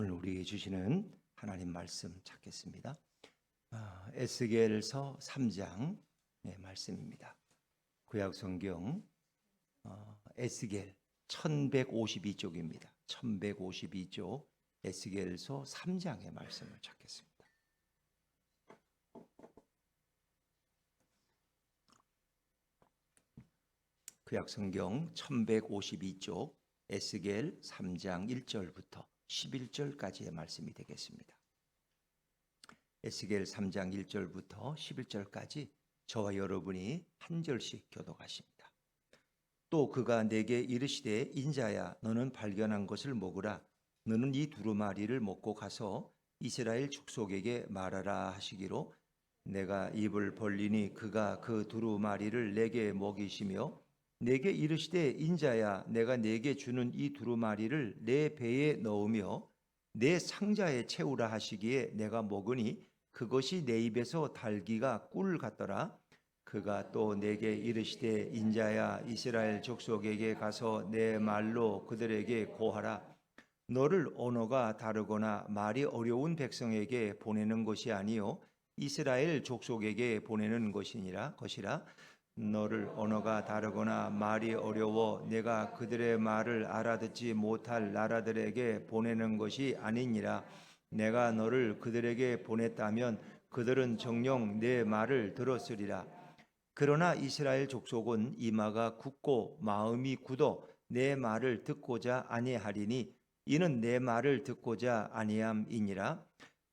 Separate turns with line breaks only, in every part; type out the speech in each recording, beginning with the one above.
오늘 우리에게 주시는 하나님 말씀 찾겠습니다. 에스겔서 3장 말씀입니다. 구약 성경 에스겔 1152쪽입니다. 1152쪽 에스겔서 3장의 말씀을 찾겠습니다. 구약 성경 1152쪽 에스겔 3장 1절부터 11절까지의 말씀이 되겠습니다. 에스겔 3장 1절부터 11절까지 저와 여러분이 한 절씩 교독하십니다. 또 그가 내게 이르시되 인자야 너는 발견한 것을 먹으라. 너는 이 두루마리를 먹고 가서 이스라엘 족속에게 말하라 하시기로 내가 입을 벌리니 그가 그 두루마리를 내게 먹이시며 내게 이르시되 인자야 내가 내게 주는 이 두루마리를 내 배에 넣으며 내 상자에 채우라 하시기에 내가 먹으니 그것이 내 입에서 달기가 꿀 같더라. 그가 또 내게 이르시되 인자야 이스라엘 족속에게 가서 내 말로 그들에게 고하라. 너를 언어가 다르거나 말이 어려운 백성에게 보내는 것이 아니요 이스라엘 족속에게 보내는 것이라. 너를 언어가 다르거나 말이 어려워 내가 그들의 말을 알아듣지 못할 나라들에게 보내는 것이 아니니라. 내가 너를 그들에게 보냈다면 그들은 정녕 내 말을 들었으리라. 그러나 이스라엘 족속은 이마가 굳고 마음이 굳어 내 말을 듣고자 아니하리니 이는 내 말을 듣고자 아니함이니라.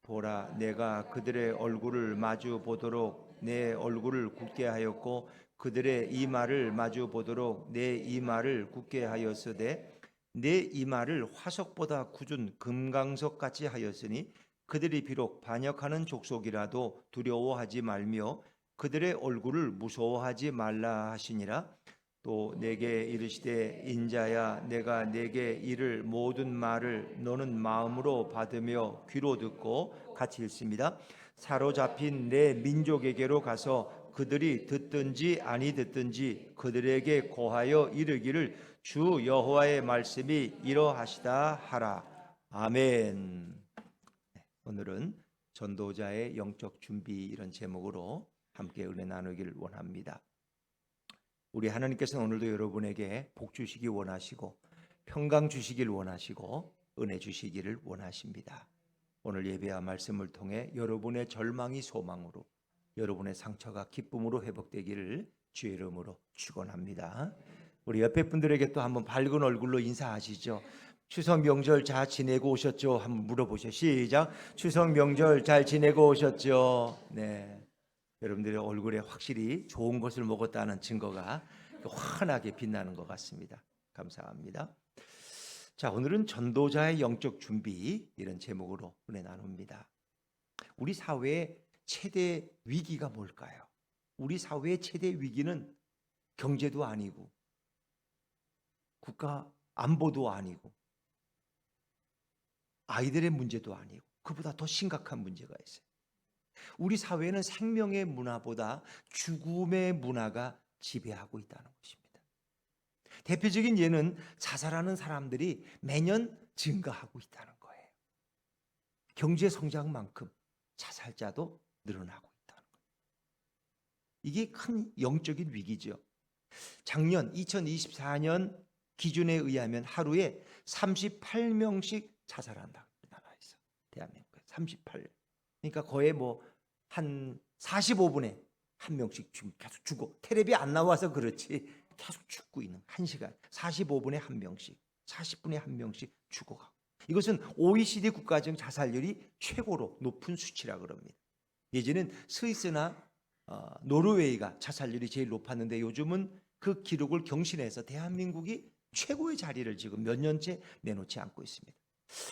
보라 내가 그들의 얼굴을 마주 보도록 내 얼굴을 굳게 하였고 그들의 이마를 마주 보도록 내 이마를 굳게 하였으되 내 이마를 화석보다 굳은 금강석 같이 하였으니 그들이 비록 반역하는 족속이라도 두려워하지 말며 그들의 얼굴을 무서워하지 말라 하시니라. 또 내게 이르시되 인자야 내가 내게 이를 모든 말을 너는 마음으로 받으며 귀로 듣고 같이 읽습니다. 사로잡힌 내 민족에게로 가서 그들이 듣든지 아니 듣든지 그들에게 고하여 이르기를 주 여호와의 말씀이 이러하시다 하라. 아멘. 오늘은 전도자의 영적 준비 이런 제목으로 함께 은혜 나누기를 원합니다. 우리 하나님께서는 오늘도 여러분에게 복 주시기 원하시고 평강 주시기를 원하시고 은혜 주시기를 원하십니다. 오늘 예배와 말씀을 통해 여러분의 절망이 소망으로 여러분의 상처가 기쁨으로 회복되기를 주의 이름으로 축원합니다. 우리 옆에 분들에게 또 한번 밝은 얼굴로 인사하시죠. 추석 명절 잘 지내고 오셨죠? 한번 물어보세요. 시작. 추석 명절 잘 지내고 오셨죠? 네. 여러분들의 얼굴에 확실히 좋은 것을 먹었다는 증거가 환하게 빛나는 것 같습니다. 감사합니다. 자, 오늘은 전도자의 영적 준비 이런 제목으로 은혜 나눕니다. 우리 사회의 최대 위기가 뭘까요? 우리 사회의 최대 위기는 경제도 아니고 국가 안보도 아니고 아이들의 문제도 아니고 그보다 더 심각한 문제가 있어요. 우리 사회는 생명의 문화보다 죽음의 문화가 지배하고 있다는 것입니다. 대표적인 예는 자살하는 사람들이 매년 증가하고 있다는 거예요. 경제 성장만큼 자살자도 늘어나고 있다는 거예요. 이게 큰 영적인 위기죠. 작년 2024년 기준에 의하면 하루에 38명씩 자살한다. 나라에서 대한민국에 38명. 그러니까 거의 한 45분에 한 명씩 지금 계속 죽어. 텔레비 안 나와서 그렇지 계속 죽고 있는 1시간 45분에 한 명씩 40분에 한 명씩 죽어가고. 이것은 OECD 국가 중 자살률이 최고로 높은 수치라 그럽니다. 예전엔 스위스나 노르웨이가 자살률이 제일 높았는데 요즘은 그 기록을 경신해서 대한민국이 최고의 자리를 지금 몇 년째 내놓지 않고 있습니다.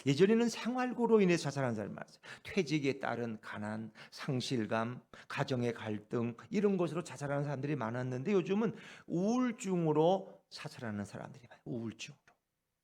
예전에는 생활고로 인해 자살하는 사람이 많았어요. 퇴직에 따른 가난, 상실감, 가정의 갈등 이런 것으로 자살하는 사람들이 많았는데 요즘은 우울증으로 자살하는 사람들이 많아요. 우울증으로.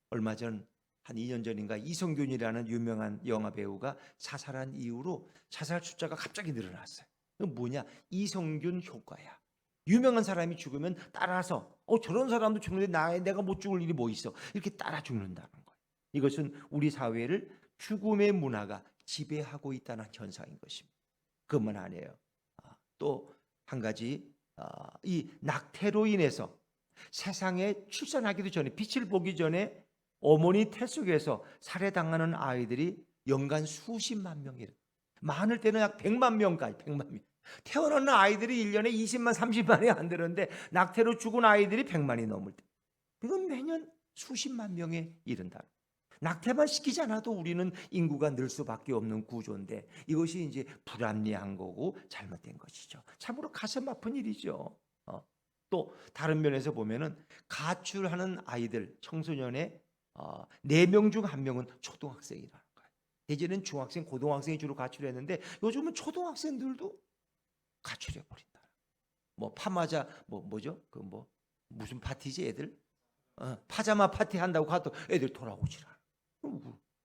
얼마 전 한 2년 전인가 이성균이라는 유명한 영화 배우가 자살한 이후로 자살 숫자가 갑자기 늘어났어요. 그건 뭐냐? 이성균 효과야. 유명한 사람이 죽으면 따라서 저런 사람도 죽는데 내가 못 죽을 일이 뭐 있어? 이렇게 따라 죽는다는 거예요. 이것은 우리 사회를 죽음의 문화가 지배하고 있다는 현상인 것입니다. 그뿐만 아니에요. 또 한 가지, 이 낙태로 인해서 세상에 출산하기도 전에, 빛을 보기 전에 어머니 태 속에서 살해당하는 아이들이 연간 수십만 명이래. 많을 때는 약 100만 명까지, 100만 명. 태어나는 아이들이 1년에 20만, 30만이 안 되는데 낙태로 죽은 아이들이 100만이 넘을 때, 이건 매년 수십만 명에 이른다. 낙태만 시키지 않아도 우리는 인구가 늘 수밖에 없는 구조인데 이것이 이제 불합리한 거고 잘못된 것이죠. 참으로 가슴 아픈 일이죠. 또 다른 면에서 보면은 가출하는 아이들, 청소년의 4명 중 1명은 초등학생이라는 거예요. 예전에는 중학생, 고등학생이 주로 가출했는데 요즘은 초등학생들도 가출해 버린다. 뭐 파마자 뭐죠? 무슨 파티지 애들? 파자마 파티 한다고 가도 애들 돌아오질 않아.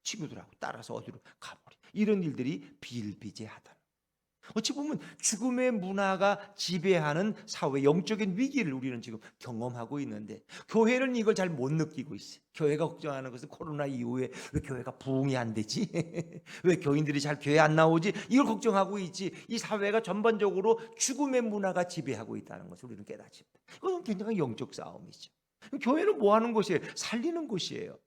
친구들하고 따라서 어디로 가버려. 이런 일들이 비일비재하다. 어찌 보면 죽음의 문화가 지배하는 사회, 영적인 위기를 우리는 지금 경험하고 있는데 교회는 이걸 잘 못 느끼고 있어요. 교회가 걱정하는 것은 코로나 이후에 왜 교회가 부흥이 안 되지? 왜 교인들이 잘 교회 안 나오지? 이걸 걱정하고 있지. 이 사회가 전반적으로 죽음의 문화가 지배하고 있다는 것을 우리는 깨닫습니다. 이건 굉장히 영적 싸움이죠. 교회는 뭐 하는 곳이에요? 살리는 곳이에요.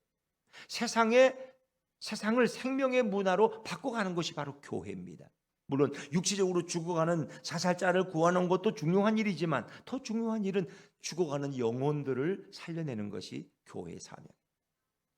세상을 생명의 문화로 바꿔가는 것이 바로 교회입니다. 물론 육체적으로 죽어가는 사살자를 구하는 것도 중요한 일이지만 더 중요한 일은 죽어가는 영혼들을 살려내는 것이 교회의 사명.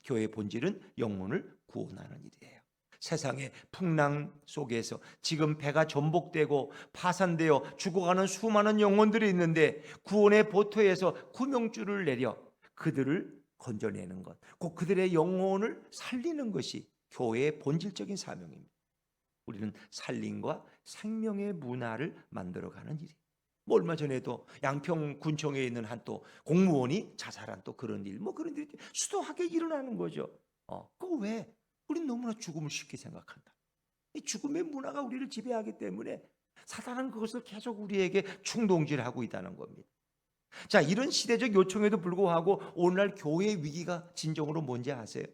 교회의 본질은 영혼을 구원하는 일이에요. 세상의 풍랑 속에서 지금 배가 전복되고 파산되어 죽어가는 수많은 영혼들이 있는데 구원의 보트에서 구명줄을 내려 그들을 건져내는 것, 곧 그들의 영혼을 살리는 것이 교회의 본질적인 사명입니다. 우리는 살림과 생명의 문화를 만들어가는 일이에요. 얼마 전에도 양평 군청에 있는 한 또 공무원이 자살한 또 그런 일, 그런 일이 수도하게 일어나는 거죠. 그거 왜? 우리는 너무나 죽음을 쉽게 생각한다. 이 죽음의 문화가 우리를 지배하기 때문에 사단은 그것을 계속 우리에게 충동질하고 있다는 겁니다. 자, 이런 시대적 요청에도 불구하고 오늘날 교회의 위기가 진정으로 뭔지 아세요?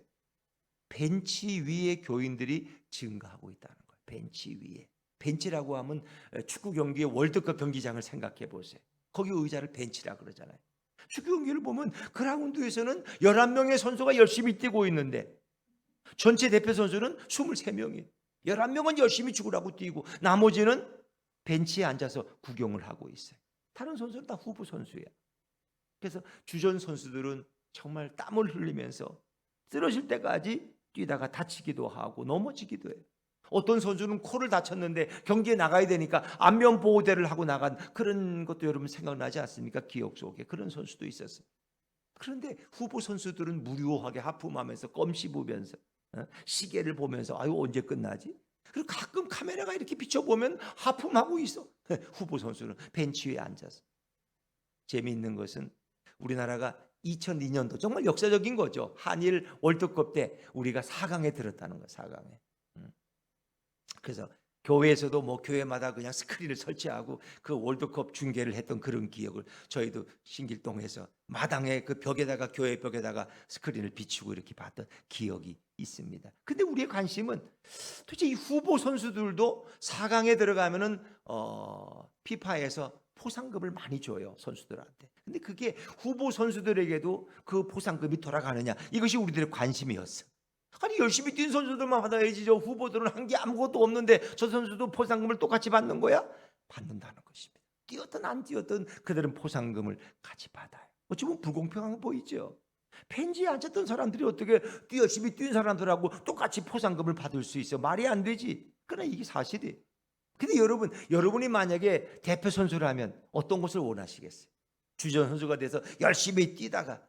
벤치 위에 교인들이 증가하고 있다는 거예요. 벤치 위에. 벤치라고 하면 축구 경기의 월드컵 경기장을 생각해 보세요. 거기 의자를 벤치라 그러잖아요. 축구 경기를 보면 그라운드에서는 11명의 선수가 열심히 뛰고 있는데 전체 대표 선수는 23명이에요. 11명은 열심히 죽으라고 뛰고 나머지는 벤치에 앉아서 구경을 하고 있어요. 다른 선수는 다 후보 선수예요. 그래서 주전 선수들은 정말 땀을 흘리면서 쓰러질 때까지 뛰다가 다치기도 하고 넘어지기도 해요. 어떤 선수는 코를 다쳤는데 경기에 나가야 되니까 안면 보호대를 하고 나간 그런 것도 여러분 생각나지 않습니까? 기억 속에 그런 선수도 있었어요. 그런데 후보 선수들은 무료하게 하품하면서 껌 씹으면서 시계를 보면서 아유 언제 끝나지? 그리고 가끔 카메라가 이렇게 비춰보면 하품하고 있어. 후보 선수는 벤치 위에 앉아서. 재미있는 것은 우리나라가 2002년도 정말 역사적인 거죠. 한일 월드컵 때 우리가 4강에 들었다는 거예요. 4강에. 그래서 교회에서도 교회마다 그냥 스크린을 설치하고 그 월드컵 중계를 했던 그런 기억을 저희도 신길동에서 마당에 그 벽에다가 교회 벽에다가 스크린을 비추고 이렇게 봤던 기억이 있습니다. 근데 우리의 관심은 도대체 이 후보 선수들도 4강에 들어가면은 피파에서 포상금을 많이 줘요, 선수들한테. 근데 그게 후보 선수들에게도 그 포상금이 돌아가느냐, 이것이 우리들의 관심이었어. 아니 열심히 뛴 선수들만 받아야지 저 후보들은 한 게 아무것도 없는데 저 선수도 포상금을 똑같이 받는 거야? 받는다는 것입니다. 뛰었든 안 뛰었든 그들은 포상금을 같이 받아요. 어찌 보면 불공평한 거 보이죠. 벤치에 앉았던 사람들이 어떻게 열심히 뛴 사람들하고 똑같이 포상금을 받을 수 있어? 말이 안 되지. 그러나 이게 사실이에요. 근데 여러분이 만약에 대표 선수라면 어떤 것을 원하시겠어요? 주전 선수가 돼서 열심히 뛰다가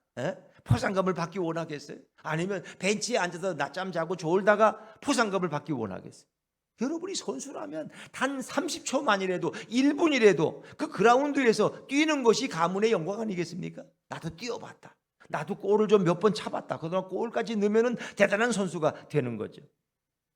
포상금을 받기 원하겠어요? 아니면 벤치에 앉아서 낮잠 자고 졸다가 포상금을 받기 원하겠어요? 여러분이 선수라면 단 30초만이라도 1분이라도 그 그라운드에서 뛰는 것이 가문의 영광 아니겠습니까? 나도 뛰어봤다. 나도 골을 좀 몇 번 차봤다. 그러나 골까지 넣으면 대단한 선수가 되는 거죠.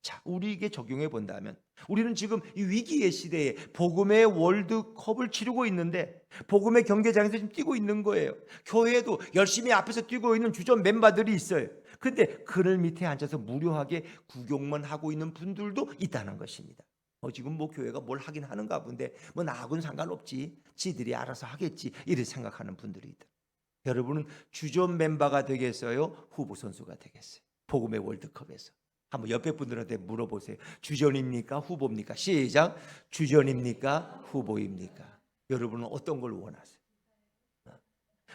자, 우리에게 적용해 본다면 우리는 지금 이 위기의 시대에 복음의 월드컵을 치르고 있는데 복음의 경기장에서 지금 뛰고 있는 거예요. 교회에도 열심히 앞에서 뛰고 있는 주전 멤버들이 있어요. 근데 그늘 밑에 앉아서 무료하게 구경만 하고 있는 분들도 있다는 것입니다. 지금 뭐 교회가 뭘 하긴 하는가 본데 뭐 나하고는 상관없지, 지들이 알아서 하겠지, 이렇게 생각하는 분들이 있다. 여러분은 주전 멤버가 되겠어요? 후보 선수가 되겠어요? 복음의 월드컵에서 한번 옆에 분들한테 물어보세요. 주전입니까? 후보입니까? 시작. 주전입니까? 후보입니까? 여러분은 어떤 걸 원하세요?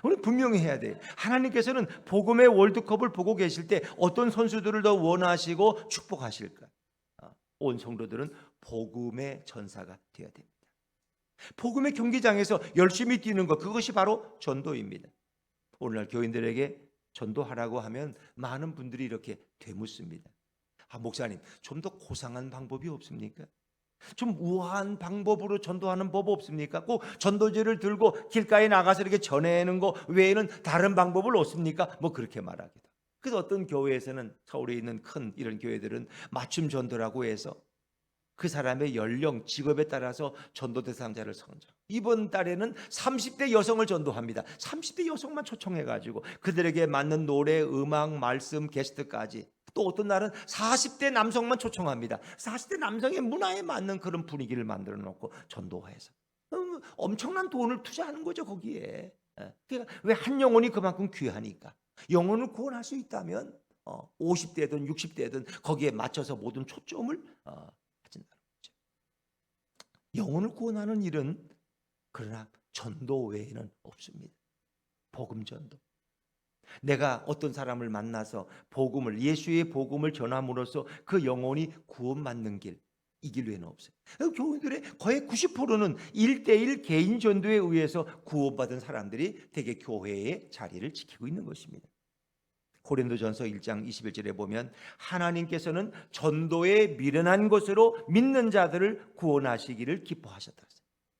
우리 분명히 해야 돼요. 하나님께서는 복음의 월드컵을 보고 계실 때 어떤 선수들을 더 원하시고 축복하실까? 온 성도들은 복음의 전사가 되어야 됩니다. 복음의 경기장에서 열심히 뛰는 것, 그것이 바로 전도입니다. 오늘날 교인들에게 전도하라고 하면 많은 분들이 이렇게 되묻습니다. 목사님, 좀 더 고상한 방법이 없습니까? 좀 우아한 방법으로 전도하는 법 없습니까? 꼭 전도지를 들고 길가에 나가서 이렇게 전해내는 거 외에는 다른 방법을 없습니까? 뭐 그렇게 말하기도. 그래서 어떤 교회에서는, 서울에 있는 큰 이런 교회들은 맞춤 전도라고 해서 그 사람의 연령, 직업에 따라서 전도 대상자를 선정. 이번 달에는 30대 여성을 전도합니다. 30대 여성만 초청해가지고 그들에게 맞는 노래, 음악, 말씀, 게스트까지. 또 어떤 날은 40대 남성만 초청합니다. 40대 남성의 문화에 맞는 그런 분위기를 만들어 놓고 전도해서 엄청난 돈을 투자하는 거죠, 거기에. 그러니까 왜 한 영혼이 그만큼 귀하니까. 영혼을 구원할 수 있다면 50대든 60대든 거기에 맞춰서 모든 초점을 가진다는 거죠. 영혼을 구원하는 일은 그러나 전도 외에는 없습니다. 복음 전도. 내가 어떤 사람을 만나서 복음을, 예수의 복음을 전함으로써 그 영혼이 구원받는 길, 이 길 외에는 없어요. 교인들의 거의 90%는 1대1 개인 전도에 의해서 구원받은 사람들이 대개 교회의 자리를 지키고 있는 것입니다. 고린도전서 1장 21절에 보면 하나님께서는 전도에 미련한 것으로 믿는 자들을 구원하시기를 기뻐하셨다.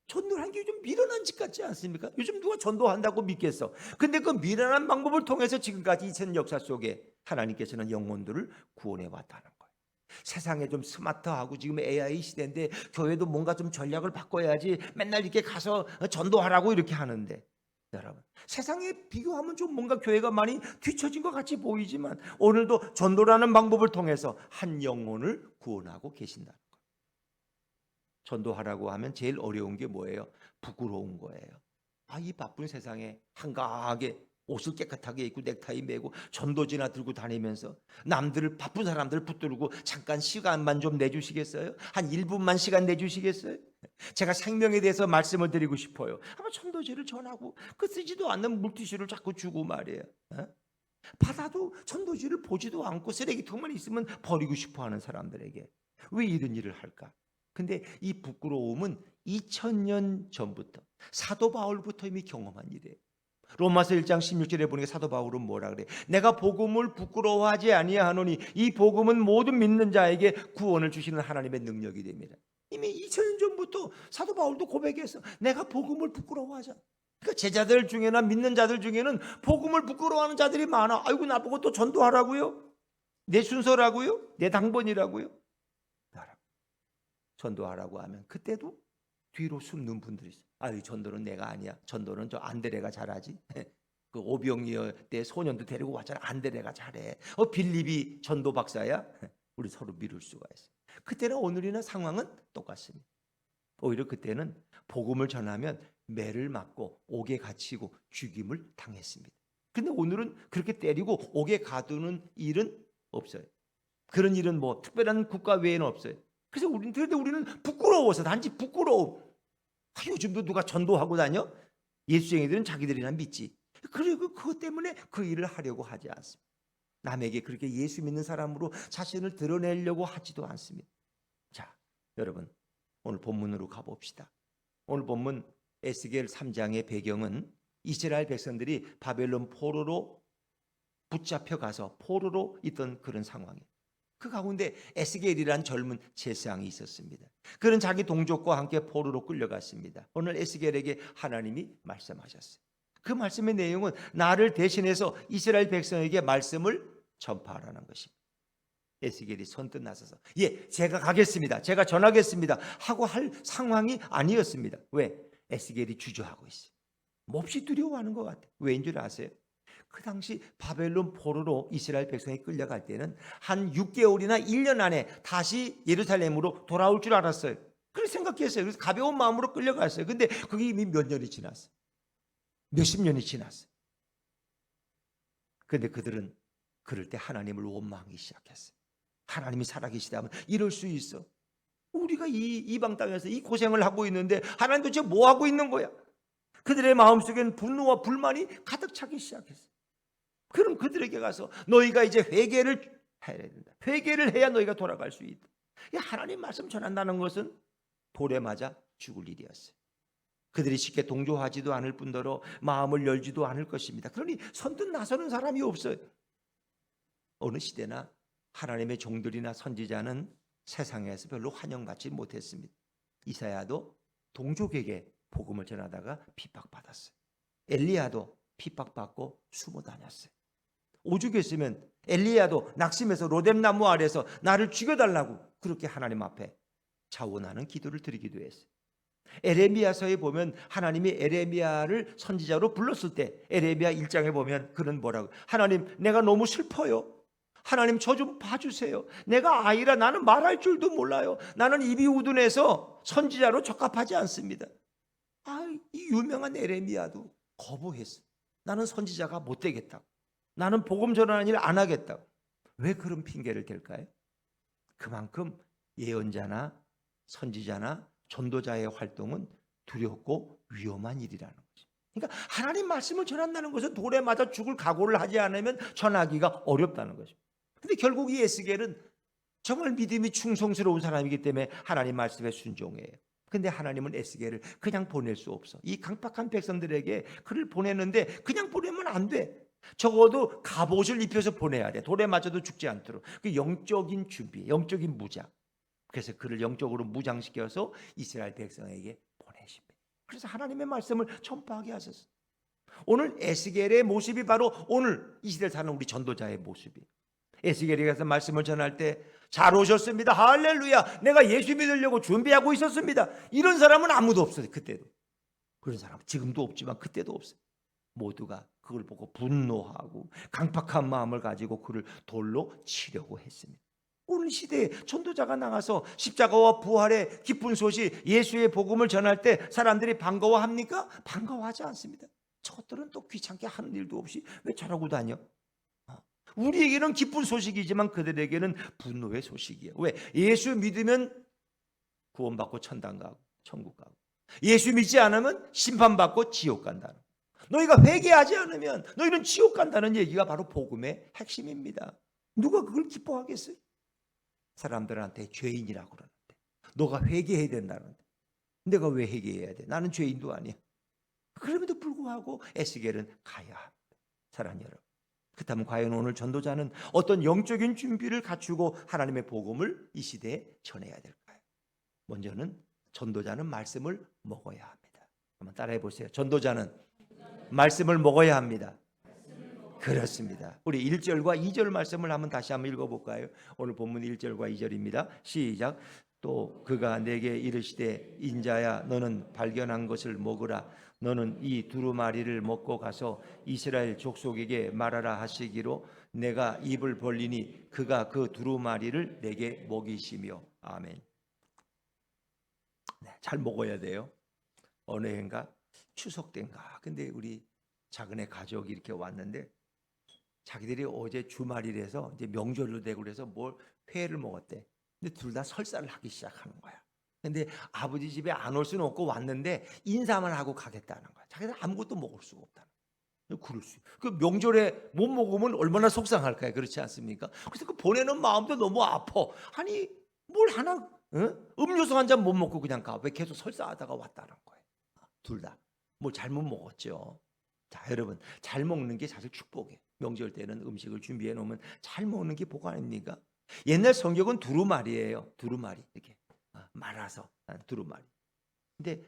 전도하는 게 요즘 미련한 짓 같지 않습니까? 요즘 누가 전도한다고 믿겠어? 근데 그 미련한 방법을 통해서 지금까지 2000년 역사 속에 하나님께서는 영혼들을 구원해 왔다는 거예요. 세상에 좀 스마트하고 지금 AI 시대인데 교회도 뭔가 좀 전략을 바꿔야지 맨날 이렇게 가서 전도하라고 이렇게 하는데, 여러분, 세상에 비교하면 좀 뭔가 교회가 많이 뒤처진 것 같이 보이지만 오늘도 전도라는 방법을 통해서 한 영혼을 구원하고 계신다. 전도하라고 하면 제일 어려운 게 뭐예요? 부끄러운 거예요. 이 바쁜 세상에 한가하게 옷을 깨끗하게 입고 넥타이 매고 전도지나 들고 다니면서 남들을, 바쁜 사람들 붙들고 잠깐 시간만 좀 내주시겠어요? 한 1분만 시간 내주시겠어요? 제가 생명에 대해서 말씀을 드리고 싶어요. 아마 전도지를 전하고 그 쓰지도 않는 물티슈를 자꾸 주고 말이에요. 받아도 전도지를 보지도 않고 쓰레기통만 있으면 버리고 싶어하는 사람들에게 왜 이런 일을 할까? 근데 이 부끄러움은 2000년 전부터, 사도 바울부터 이미 경험한 일이에요. 로마서 1장 16절에 보니까 사도 바울은 뭐라 그래? 내가 복음을 부끄러워하지 아니하노니 이 복음은 모든 믿는 자에게 구원을 주시는 하나님의 능력이 됩니다. 이미 2000년 전부터 사도 바울도 고백했어. 내가 복음을 부끄러워하지 않아. 그러니까 제자들 중에나 믿는 자들 중에는 복음을 부끄러워하는 자들이 많아. 아이고, 나보고 또 전도하라고요? 내 순서라고요? 내 당번이라고요? 전도하라고 하면 그때도 뒤로 숨는 분들이 있어요. 전도는 내가 아니야. 전도는 저 안드레가 잘하지. 그 오병이어 때 소년도 데리고 왔잖아. 안드레가 잘해. 빌립이 전도 박사야. 우리 서로 미룰 수가 있어요. 그때나 오늘이나 상황은 똑같습니다. 오히려 그때는 복음을 전하면 매를 맞고 옥에 갇히고 죽임을 당했습니다. 근데 오늘은 그렇게 때리고 옥에 가두는 일은 없어요. 그런 일은 뭐 특별한 국가 외에는 없어요. 그래서 우리는 부끄러워서, 단지 부끄러움. 요즘도 누가 전도하고 다녀? 예수쟁이들은 자기들이나 믿지. 그리고 그것 때문에 그 일을 하려고 하지 않습니다. 남에게 그렇게 예수 믿는 사람으로 자신을 드러내려고 하지도 않습니다. 자, 여러분, 오늘 본문으로 가봅시다. 오늘 본문 에스겔 3장의 배경은 이스라엘 백성들이 바벨론 포로로 붙잡혀 가서 포로로 있던 그런 상황이에요. 그 가운데 에스겔이란 젊은 제사장이 있었습니다. 그는 자기 동족과 함께 포로로 끌려갔습니다. 오늘 에스겔에게 하나님이 말씀하셨어요. 그 말씀의 내용은 나를 대신해서 이스라엘 백성에게 말씀을 전파하라는 것입니다. 에스겔이 선뜻 나서서 예, 제가 가겠습니다, 제가 전하겠습니다 하고 할 상황이 아니었습니다. 왜? 에스겔이 주저하고 있어요. 몹시 두려워하는 것 같아요. 왜인 줄 아세요? 그 당시 바벨론 포로로 이스라엘 백성이 끌려갈 때는 한 6개월이나 1년 안에 다시 예루살렘으로 돌아올 줄 알았어요. 그렇게 생각했어요. 그래서 가벼운 마음으로 끌려갔어요. 근데 그게 이미 몇 년이 지났어요. 몇십 년이 지났어요. 근데 그들은 그럴 때 하나님을 원망하기 시작했어요. 하나님이 살아계시다면 이럴 수 있어. 우리가 이 이방 땅에서 이 고생을 하고 있는데 하나님 도대체 뭐 하고 있는 거야? 그들의 마음속에는 분노와 불만이 가득 차기 시작했어요. 그럼 그들에게 가서 너희가 이제 회개를 해야 된다. 회개를 해야 너희가 돌아갈 수 있다. 하나님 말씀 전한다는 것은 돌에 맞아 죽을 일이었어요. 그들이 쉽게 동조하지도 않을 뿐더러 마음을 열지도 않을 것입니다. 그러니 선뜻 나서는 사람이 없어요. 어느 시대나 하나님의 종들이나 선지자는 세상에서 별로 환영받지 못했습니다. 이사야도 동족에게 복음을 전하다가 핍박받았어요. 엘리야도 핍박받고 숨어 다녔어요. 오죽했으면 엘리야도 낙심해서 로뎀나무 아래서 나를 죽여달라고 그렇게 하나님 앞에 자원하는 기도를 드리기도 했어요. 에레미야서에 보면 하나님이 에레미야를 선지자로 불렀을 때 에레미야 1장에 보면 그는 뭐라고, 하나님 내가 너무 슬퍼요. 하나님 저 좀 봐주세요. 내가 아이라 나는 말할 줄도 몰라요. 나는 입이 우둔해서 선지자로 적합하지 않습니다. 이 유명한 에레미야도 거부했어. 나는 선지자가 못 되겠다고. 나는 복음 전하는 일 안 하겠다고. 왜 그런 핑계를 댈까요? 그만큼 예언자나 선지자나 전도자의 활동은 두렵고 위험한 일이라는 거죠. 그러니까 하나님 말씀을 전한다는 것은 돌에 맞아 죽을 각오를 하지 않으면 전하기가 어렵다는 거죠. 근데 결국 이 에스겔은 정말 믿음이 충성스러운 사람이기 때문에 하나님 말씀에 순종해요. 근데 하나님은 에스겔을 그냥 보낼 수 없어. 이 강팍한 백성들에게 그를 보내는데 그냥 보내면 안 돼. 적어도 갑옷을 입혀서 보내야 돼. 돌에 맞아도 죽지 않도록. 그 영적인 준비, 영적인 무장. 그래서 그를 영적으로 무장시켜서 이스라엘 백성에게 보내십니다. 그래서 하나님의 말씀을 전파하게 하셨어요. 오늘 에스겔의 모습이 바로 오늘 이 시대를 사는 우리 전도자의 모습이에요. 에스겔이 가서 말씀을 전할 때 잘 오셨습니다. 할렐루야. 내가 예수 믿으려고 준비하고 있었습니다. 이런 사람은 아무도 없어요. 그때도. 그런 사람 지금도 없지만 그때도 없어요. 모두가 그걸 보고 분노하고 강팍한 마음을 가지고 그를 돌로 치려고 했습니다. 오늘 시대에 전도자가 나가서 십자가와 부활의 기쁜 소식, 예수의 복음을 전할 때 사람들이 반가워합니까? 반가워하지 않습니다. 저것들은 또 귀찮게 하는 일도 없이 왜 저러고 다녀? 우리에게는 기쁜 소식이지만 그들에게는 분노의 소식이에요. 왜? 예수 믿으면 구원받고 천당 가고 천국 가고, 예수 믿지 않으면 심판받고 지옥 간다는, 너희가 회개하지 않으면 너희는 지옥 간다는 얘기가 바로 복음의 핵심입니다. 누가 그걸 기뻐하겠어요? 사람들한테 죄인이라고 그러는데, 너가 회개해야 된다는데 내가 왜 회개해야 돼? 나는 죄인도 아니야. 그럼에도 불구하고 에스겔은 가야 합니다. 사랑하는 여러분, 그렇다면 과연 오늘 전도자는 어떤 영적인 준비를 갖추고 하나님의 복음을 이 시대에 전해야 될까요? 먼저는 전도자는 말씀을 먹어야 합니다. 한번 따라해 보세요. 전도자는 말씀을 먹어야 합니다. 그렇습니다. 우리 1절과 2절 말씀을 한번 다시 한번 읽어볼까요? 오늘 본문 1절과 2절입니다. 시작. 또 그가 내게 이르시되 인자야 너는 발견한 것을 먹으라. 너는 이 두루마리를 먹고 가서 이스라엘 족속에게 말하라 하시기로 내가 입을 벌리니 그가 그 두루마리를 내게 먹이시며. 아멘. 네, 잘 먹어야 돼요. 어느 해인가 추석 때인가 근데 우리 작은 애 가족이 이렇게 왔는데 자기들이 어제 주말이라서 이제 명절로 되고 그래서 뭘 회를 먹었대. 근데 둘 다 설사를 하기 시작하는 거야. 근데 아버지 집에 안 올 수는 없고 왔는데 인사만 하고 가겠다는 거야. 자기들 아무것도 먹을 수가 없다는 거야. 그럴 수. 그 명절에 못 먹으면 얼마나 속상할까요? 그렇지 않습니까? 그래서 그 보내는 마음도 너무 아파. 아니 뭘 하나 음료수 한 잔 못 먹고 그냥 가. 왜 계속 설사하다가 왔다는 거예요. 둘 다 뭐 잘못 먹었죠. 자, 여러분, 잘 먹는 게 사실 축복이에요. 명절 때는 음식을 준비해 놓으면 잘 먹는 게 복 아닙니까? 옛날 성경은 두루마리예요. 두루마리 이렇게 말아서 두루마리. 근데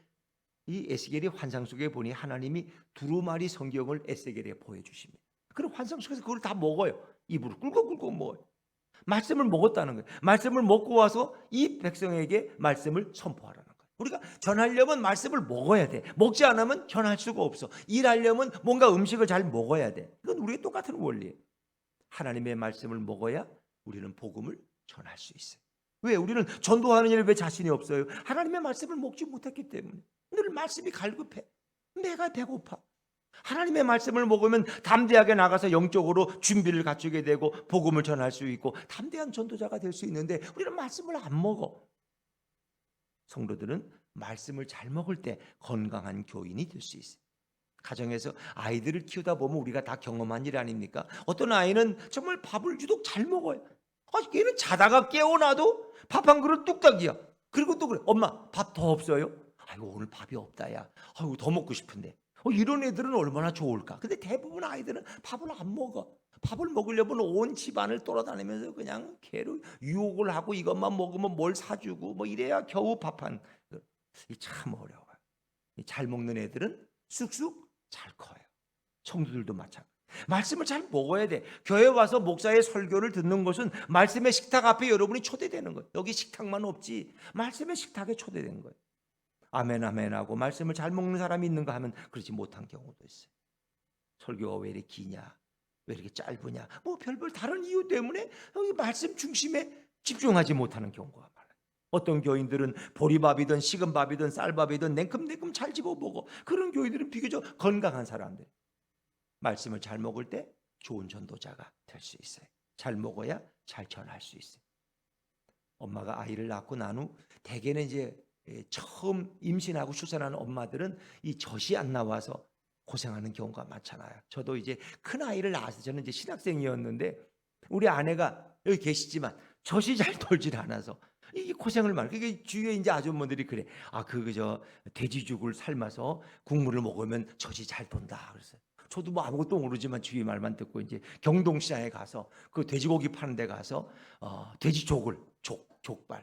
이 에스겔이 환상 속에 보니 하나님이 두루마리 성경을 에스겔에 보여주십니다. 그럼 환상 속에서 그걸 다 먹어요. 입으로 꿀꺽꿀꺽 먹어요. 말씀을 먹었다는 거예요. 말씀을 먹고 와서 이 백성에게 말씀을 선포하라는 거예요. 우리가 전하려면 말씀을 먹어야 돼. 먹지 않으면 전할 수가 없어. 일하려면 뭔가 음식을 잘 먹어야 돼. 이건 우리의 똑같은 원리예요. 하나님의 말씀을 먹어야 우리는 복음을 전할 수 있어요. 왜? 우리는 전도하는 일에 왜 자신이 없어요? 하나님의 말씀을 먹지 못했기 때문에. 늘 말씀이 갈급해. 내가 배고파. 하나님의 말씀을 먹으면 담대하게 나가서 영적으로 준비를 갖추게 되고 복음을 전할 수 있고 담대한 전도자가 될 수 있는데 우리는 말씀을 안 먹어. 성도들은 말씀을 잘 먹을 때 건강한 교인이 될 수 있어요. 가정에서 아이들을 키우다 보면 우리가 다 경험한 일 아닙니까? 어떤 아이는 정말 밥을 유독 잘 먹어요. 얘는 자다가 깨어나도 밥 한 그릇 뚝딱이야. 그리고 또 그래. 엄마 밥 더 없어요? 아이고 오늘 밥이 없다 야. 아이고 더 먹고 싶은데. 이런 애들은 얼마나 좋을까. 근데 대부분 아이들은 밥을 안 먹어. 밥을 먹으려면 온 집안을 돌아다니면서 그냥 걔로 유혹을 하고 이것만 먹으면 뭘 사주고 뭐 이래야 겨우 밥 한. 참 어려워요. 잘 먹는 애들은 쑥쑥 잘 커요. 성도들도 마찬가지. 말씀을 잘 먹어야 돼. 교회 와서 목사의 설교를 듣는 것은 말씀의 식탁 앞에 여러분이 초대되는 거예요. 여기 식탁만 없지 말씀의 식탁에 초대된 거예요. 아멘 아멘 하고 말씀을 잘 먹는 사람이 있는가 하면 그렇지 못한 경우도 있어요. 설교가 왜 이렇게 기냐, 왜 이렇게 짧으냐, 뭐 별별 다른 이유 때문에 여기 말씀 중심에 집중하지 못하는 경우가 많아요. 어떤 교인들은 보리밥이든 식은 밥이든 쌀밥이든 냉큼냉큼 잘 집어 먹어. 그런 교인들은 비교적 건강한 사람들. 말씀을 잘 먹을 때 좋은 전도자가 될 수 있어요. 잘 먹어야 잘 전할 수 있어요. 엄마가 아이를 낳고 난 후 대개는 이제 처음 임신하고 출산하는 엄마들은 이 젖이 안 나와서 고생하는 경우가 많잖아요. 저도 이제 큰 아이를 낳아서 저는 이제 신학생이었는데 우리 아내가 여기 계시지만 젖이 잘 돌질 않아서 이 고생을 많이. 그게 주위에 이제 아주머니들이 그래. 그저 돼지죽을 삶아서 국물을 먹으면 젖이 잘 돈다. 그랬어요. 저도 뭐 아무것도 모르지만 주위 말만 듣고 이제 경동시장에 가서 그 돼지고기 파는 데 가서 돼지족을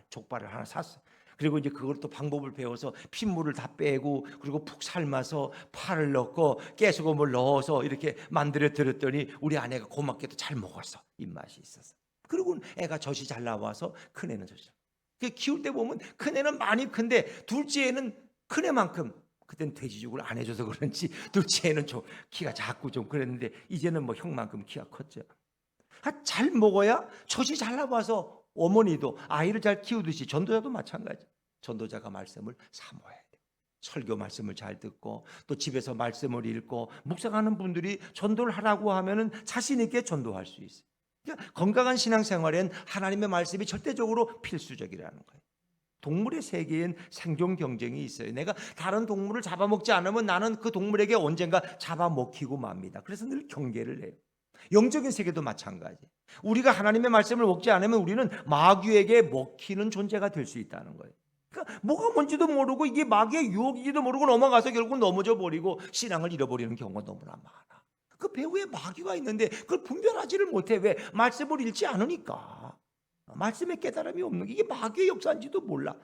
족발을 하나 샀어. 그리고 이제 그걸 또 방법을 배워서 핏물을 다 빼고 그리고 푹 삶아서 파를 넣고 깨소금을 넣어서 이렇게 만들어 드렸더니 우리 아내가 고맙게도 잘 먹었어. 입맛이 있어서. 그리고 애가 젖이 잘 나와서 큰 애는 젖이. 키울 때 보면 큰 애는 많이 큰데 둘째 애는 큰 애만큼. 그땐 돼지죽을 안 해줘서 그런지 둘째 애는 좀 키가 작고 좀 그랬는데 이제는 뭐 형만큼 키가 컸죠. 잘 먹어야 젖이 잘 나와서 어머니도 아이를 잘 키우듯이 전도자도 마찬가지. 전도자가 말씀을 사모해야 돼요. 설교 말씀을 잘 듣고 또 집에서 말씀을 읽고 묵상하는 분들이 전도를 하라고 하면은 자신 있게 전도할 수 있어요. 그러니까 건강한 신앙생활엔 하나님의 말씀이 절대적으로 필수적이라는 거예요. 동물의 세계엔 생존 경쟁이 있어요. 내가 다른 동물을 잡아먹지 않으면 나는 그 동물에게 언젠가 잡아먹히고 맙니다. 그래서 늘 경계를 해요. 영적인 세계도 마찬가지. 우리가 하나님의 말씀을 먹지 않으면 우리는 마귀에게 먹히는 존재가 될 수 있다는 거예요. 그러니까 뭐가 뭔지도 모르고 이게 마귀의 유혹인지도 모르고 넘어가서 결국 넘어져 버리고 신앙을 잃어버리는 경우가 너무나 많아. 그 배후에 마귀가 있는데 그걸 분별하지를 못해. 왜? 말씀을 읽지 않으니까. 말씀의 깨달음이 없는 게 이게 마귀의 역사인지도 몰라.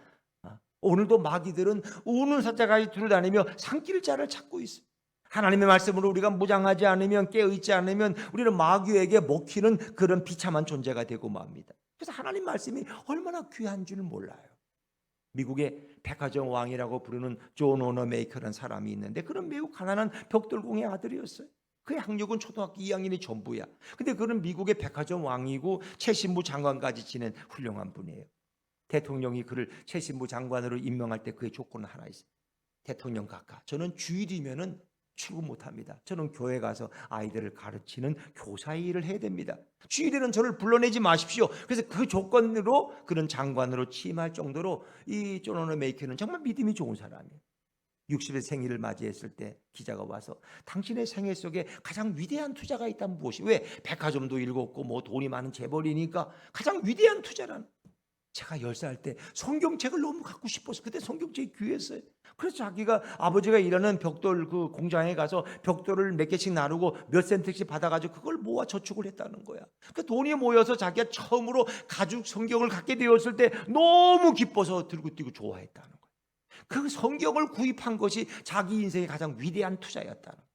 오늘도 마귀들은 우는 사자같이 두루다니며 산길자를 찾고 있어요. 하나님의 말씀으로 우리가 무장하지 않으면 깨어있지 않으면 우리는 마귀에게 먹히는 그런 비참한 존재가 되고 맙니다. 그래서 하나님 말씀이 얼마나 귀한 줄 몰라요. 미국의 백화점 왕이라고 부르는 존 워너메이커라는 사람이 있는데 그런 매우 가난한 벽돌공의 아들이었어요. 그의 학력은 초등학교 2학년이 전부야. 근데 그는 미국의 백화점 왕이고 최신부 장관까지 지낸 훌륭한 분이에요. 대통령이 그를 최신부 장관으로 임명할 때 그의 조건은 하나 있어요. 대통령 각하. 저는 주일이면은 출근 못합니다. 저는 교회 가서 아이들을 가르치는 교사의 일을 해야 됩니다. 주일에는 저를 불러내지 마십시오. 그래서 그 조건으로 그런 장관으로 취임할 정도로 이 존 워너메이커는 정말 믿음이 좋은 사람이에요. 60의 생일을 맞이했을 때 기자가 와서 당신의 생애 속에 가장 위대한 투자가 있다면 무엇이? 왜? 백화점도 읽었고 뭐 돈이 많은 재벌이니까 가장 위대한 투자란. 제가 10살 때 성경책을 너무 갖고 싶어서 그때 성경책이 귀했어요. 그래서 자기가 아버지가 일하는 벽돌 그 공장에 가서 벽돌을 몇 개씩 나누고 몇 센트씩 받아가지고 그걸 모아 저축을 했다는 거야. 그 돈이 모여서 자기가 처음으로 가죽 성경을 갖게 되었을 때 너무 기뻐서 들고 뛰고 좋아했다는 거야. 그 성경을 구입한 것이 자기 인생의 가장 위대한 투자였다는 거야.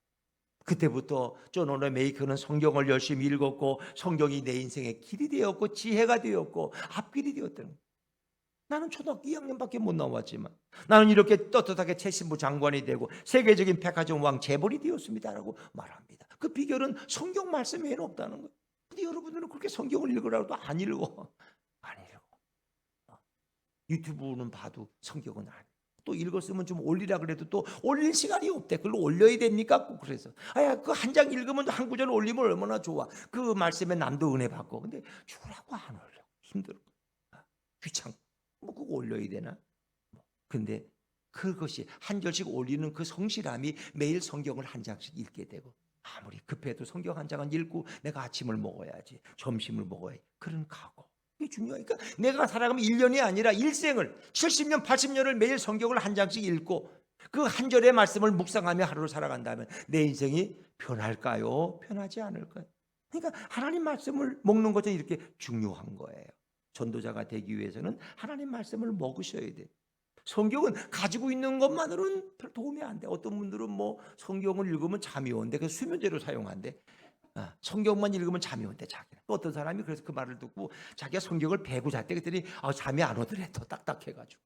그때부터 존 오너 메이커는 성경을 열심히 읽었고 성경이 내 인생의 길이 되었고 지혜가 되었고 앞길이 되었다는 거예요. 나는 초등학교 2학년밖에 못 나왔지만 나는 이렇게 떳떳하게 최신부 장관이 되고 세계적인 백화점 왕 재벌이 되었습니다라고 말합니다. 그 비결은 성경 말씀 외에는 없다는 거예요. 근데 여러분들은 그렇게 성경을 읽으라고도 안 읽어. 안 읽어. 유튜브는 봐도 성경은 안 읽어. 또 읽었으면 좀 올리라 그래도 또 올릴 시간이 없대. 그걸 올려야 됩니까? 꼭 그래서 아야 그 한 장 읽으면 한 구절 올리면 얼마나 좋아. 그 말씀에 남도 은혜 받고. 근데 주라고 안 올려. 힘들어. 귀찮고. 뭐 그거 올려야 되나? 근데 그것이 한 절씩 올리는 그 성실함이 매일 성경을 한 장씩 읽게 되고 아무리 급해도 성경 한 장은 읽고 내가 아침을 먹어야지 점심을 먹어야지 그런 각오. 이게 중요하니까 내가 살아가면 1년이 아니라 일생을 70년 80년을 매일 성경을 한 장씩 읽고 그 한 절의 말씀을 묵상하며 하루를 살아간다면 내 인생이 변할까요? 변하지 않을까요? 그러니까 하나님 말씀을 먹는 것은 이렇게 중요한 거예요. 전도자가 되기 위해서는 하나님 말씀을 먹으셔야 돼. 성경은 가지고 있는 것만으로는 별 도움이 안 돼. 어떤 분들은 뭐 성경을 읽으면 잠이 오는데 그 수면제로 사용한대. 성경만 읽으면 잠이 온대 자기는. 또 어떤 사람이 그래서 그 말을 듣고 자기가 성경을 베고 잤대. 그랬더니 잠이 안 오더래. 더 딱딱해가지고.